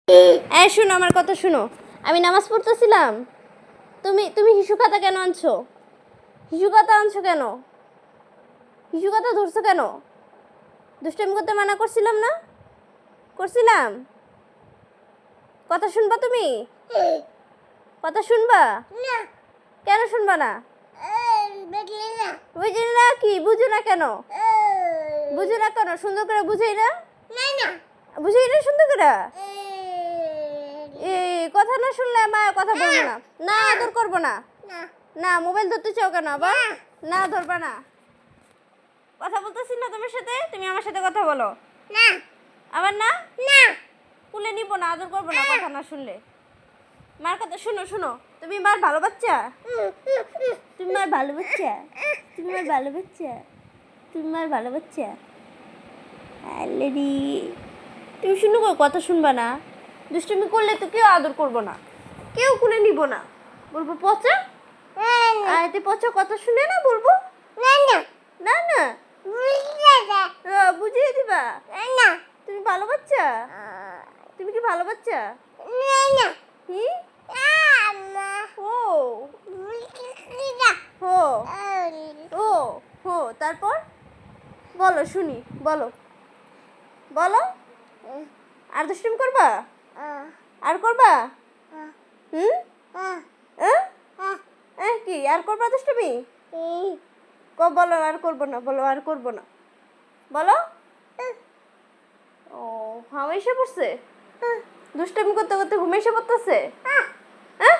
এই শোনো, আমার কথা শোনো। আমি নামাজ পড়তেছিলাম, তুমি তুমি হিসু খাতা কেন আনছো? হিসু খাতা আনছো কেন? হিসু খাতা ধরছো কেন? দুষ্টামি করতে মানা করছিলাম না? করছিলাম। কথা শুনবা তুমি? কথা শুনবা? কেন শুনবা না? বুঝি না কি? বুঝো না কেন? বুঝো না কেন? সুন্দর করে বুঝাই না? বুঝাই না সুন্দর করে? কথা না শুনলে আমার কথা বলবো না। না, আদর করবো না। না, মোবাইল ধরতে চাও কেন আবার? না, ধরবা না। কথা বলতেছি না তোমার সাথে, তুমি আমার সাথে কথা বলো। না, আবার না। কুলে নিব না, আদর করবো না কথা না শুনলে। মার কথা শুনো শুনো। তুমি মার ভালো বাচ্চা? তুমি মার ভালো বাচ্চা? তুমি মার ভালো বাচ্চা? তুমি মার ভালো বাচ্চা? আল্লাদি, তুমি শুনো, কথা শুনবা না। দুষ্টুমি করলে তো কেউ আদর করবো না, কেউ কুলে নিব না। বলবো পচা, আয়তে পচা, কথা শুনে না বলবো। না না, বুঝিয়ে দিবা। তুমি ভালো বাচ্চা? তুমি কি ভালো বাচ্চা? কি? ও হো ও হো, তারপর বলো শুনি, বলো বলো। আর দুষ্টুমি করবা? আর করবা? হুম, কি আর করবা দুষ্টুমি? বলো আর করবো না, বলো আর করবো না, বলো। ও, হাওয়া এসে পড়ছে? দুষ্টামি করতে করতে ঘুমে এসে পড়তেছে? হ্যাঁ, হ্যাঁ,